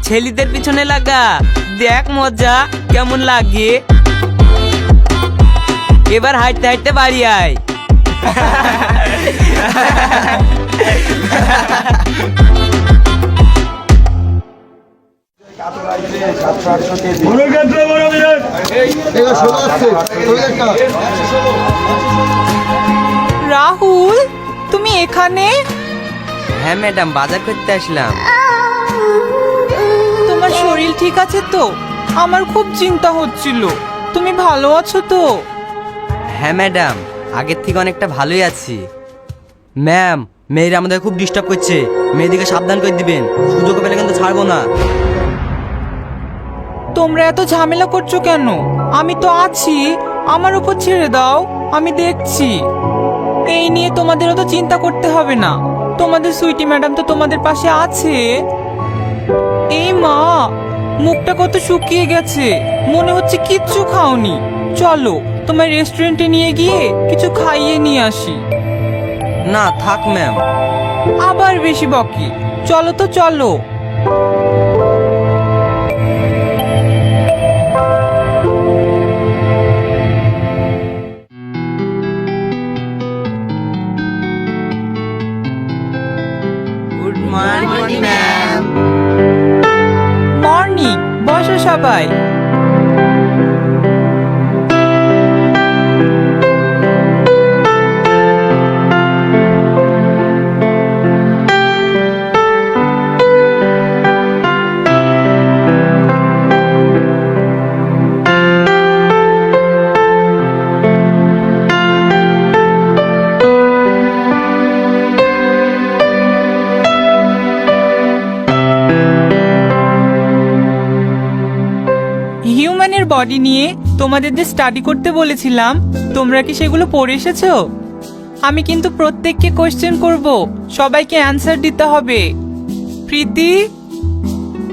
ছেলেদের পিছনে লাগা, দেখ মজা কেমন লাগে। এবার হাঁটতে হাঁটতে বাড়ি আয়। রাহুল, তুমি এখানে? হ্যাঁ ম্যাডাম, বাজার করতে আসলাম। তোমার শরীর ঠিক আছে তো? আমার খুব চিন্তা হচ্ছিল। তুমি ভালো আছো তো? হ্যাঁ ম্যাডাম, আগের থেকে অনেকটা ভালোই আছি। ম্যাম, মেয়েরা আমাদের খুব ডিস্টার্ব করছে, মেয়েদিকে সাবধান করে দিবেন, সুযোগ পেলে কিন্তু ছাড়বো না। তোমরা এত ঝামেলা করছো কেন? আমি তো আছি, আমার উপর ছেড়ে দাও, আমি দেখছি। এই নিয়ে তোমাদের অত চিন্তা করতে হবে না, তোমাদের সুইটি ম্যাডাম তো তোমাদের পাশে আছে। এই মা, মুখটা কত শুকিয়ে গেছে, মনে হচ্ছে কিচ্ছু খাওনি। চলো তোমার রেস্টুরেন্টে নিয়ে গিয়ে কিছু খাইয়ে নিয়ে আসি। না থাক ম্যাম। আবার বেশি বকে, চলো তো চলো। Good morning ma'am. মর্নিং, বসো সবাই। হিউম্যানের বডি নিয়ে তোমাদের যে স্টাডি করতে বলেছিলাম, তোমরা কি সেগুলো পড়ে এসেছো? আমি কিন্তু প্রত্যেককে কোশ্চেন করব, সবাইকে অ্যানসার দিতে হবে। প্রীতি,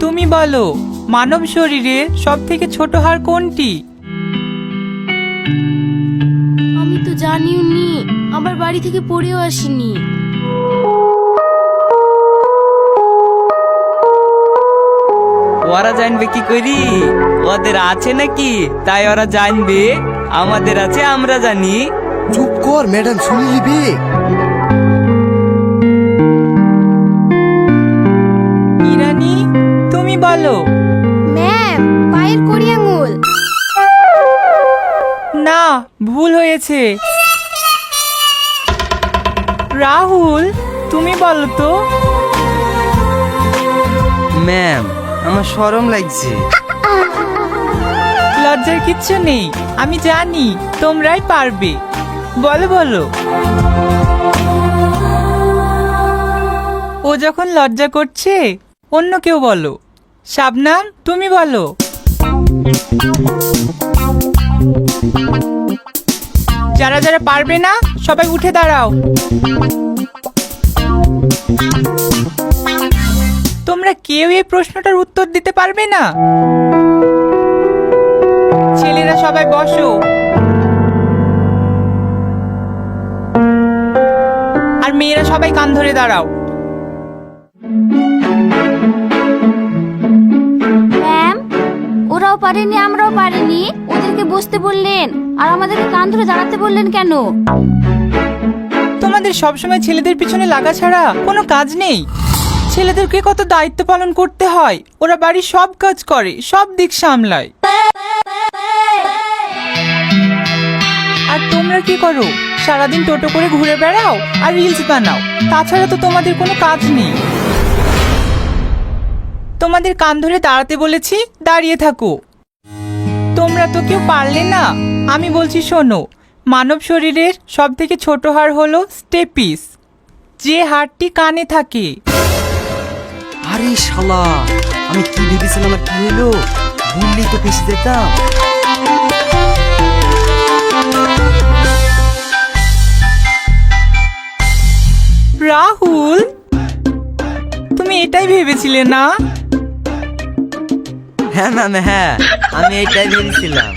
তুমি বলো, মানব শরীরের সব থেকে ছোট হাড় কোনটি? আমি তো জানিও নি, আমার বাড়ি থেকে পড়েও আসিনি। ওরা জানবে কি করি? ওদের আছে নাকি তাই ওরা জানবে? আমাদের আছে, আমরা জানি। চুপ কর ম্যাডাম, শুনে নিবি। ইরানি, তুমি বলো। ম্যাম, পায়ের কড়ি আঙুল। না, ভুল হয়েছে। রাহুল, তুমি বলো তো। ম্যাম, আমার শরম লাগছে। লজ্জার কিচ্ছু নেই, আমি জানি তোমরাই পারবে। বলো বলো। ও যখন লজ্জা করছে, অন্য কেউ বলো। শাবনাম, তুমি বলো। যারা যারা পারবে না, সবাই উঠে দাঁড়াও। তোমরা কেউ এই প্রশ্নটার উত্তর দিতে পারবে না? ছেলেরা সবাই বসো। আর মেয়েরা সবাই কান ধরে দাঁড়াও। ম্যাম, ওরাও পারেনি আমরাও পারিনি, ওদেরকে বসতে বললেন আর আমাদেরকে কান ধরে দাঁড়াতে বললেন কেন? তোমাদের সবসময় ছেলেদের পিছনে লাগা ছাড়া কোনো কাজ নেই। ছেলেদেরকে কত দায়িত্ব পালন করতে হয়, ওরা বাড়ির সব কাজ করে, সব দিক সামলায়। আর তোমরা কি করো? সারাদিন টোটো করে ঘুরে বেড়াও আর রিলস বানাও, তাছাড়া তো তোমাদের কোনো কাজ নেই। তোমাদের কান ধরে দাঁড়াতে বলেছি, দাঁড়িয়ে থাকো। তোমরা তো কেউ পারলে না। আমি বলছি শোনো, মানব শরীরের সব থেকে ছোট হাড় হলো স্টেপিস, যে হাড়টি কানে থাকে। আরে শালা, আমি কি ভেবেছিলাম আর কি হইলো? ভুললেই তো ফেসে যেতাম। রাহুল, তুমি এটাই ভেবেছিলে না? হ্যাঁ ম্যাম, হ্যাঁ আমি এইটাই ভেবেছিলাম।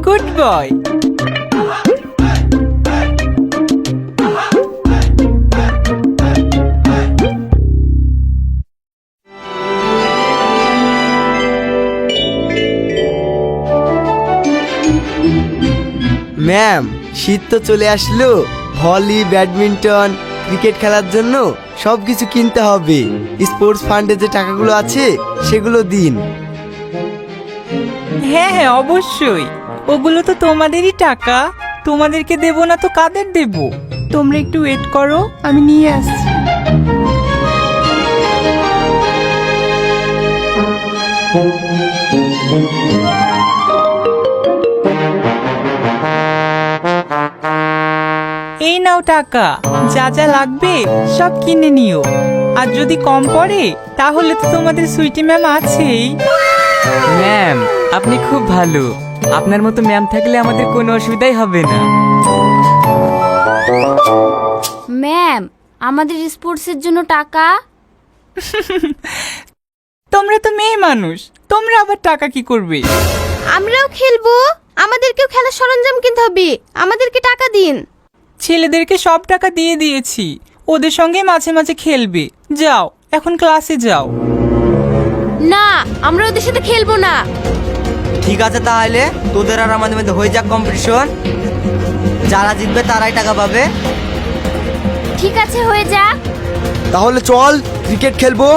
Good boy. শীত তো চলে আসলো, ভলি, ব্যাডমিন্টন, ক্রিকেট খেলার জন্য সব কিছু কিনতে হবে। স্পোর্টস ফান্ডে যে টাকাগুলো আছে সেগুলো দিন। হ্যাঁ হ্যাঁ অবশ্যই, ওগুলো তো তোমাদেরই টাকা, তোমাদেরকে দেব না তো কাদের দেব? তোমরা একটু ওয়েট করো, আমি নিয়ে আসছি। এই নাও টাকা, যা যা লাগবে সব কিনে নিও। আর যদি কম পড়ে তাহলে তো তোমাদের সুইটি ম্যাম আছেই। ম্যাম আপনি খুব ভালো, আপনার মতো ম্যাম থাকলে আমাদের কোনো অসুবিধাই হবে না। ম্যাম, আমাদের স্পোর্টসের জন্য টাকা। তোমরা তো মেয়ে মানুষ, তোমরা আবার টাকা কি করবে? আমরাও খেলবো, আমাদেরকেও খেলার সরঞ্জাম কিনতে হবে, আমাদেরকে টাকা দিন। ছেলেদেরকে সব টাকা দিয়ে দিয়েছি, ওদের সঙ্গে মাঝে মাঝে খেলবে। যাও এখন ক্লাসে যাও। না, আমরা ওদের সাথে খেলবো না। ঠিক আছে, তাহলে তোদের আর আমাদের মধ্যে হয়ে যাক কম্পিটিশন, যারা জিতবে তারাই টাকা পাবে। ঠিক আছে, হয়ে যাক। তাহলে চল ক্রিকেট খেলবো।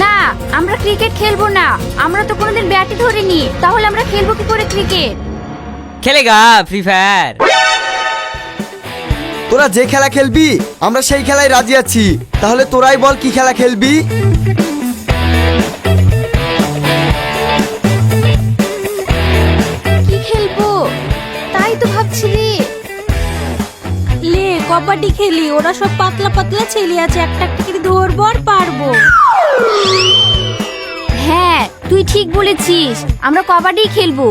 না, আমরা ক্রিকেট খেলবো না, আমরা তো কোনোদিন ব্যাটই ধরিনি, তাহলে আমরা খেলবো কি করে ক্রিকেট? খেলেগা free fire. তোরা যে খেলা খেলবি আমরা সেই খেলায় রাজি আছি। তাহলে তোরাই বল কি খেলা খেলবি? কি খেলবো তাই তো ভাবছি রে। লে কবাডি খেলি, ওরা সব পাতলা পাতলা ছেলে আছে, একটা একটা করে ধরবো আর পারবো। হ্যাঁ, তুই ঠিক বলেছিস, আমরা কবাডি খেলবো।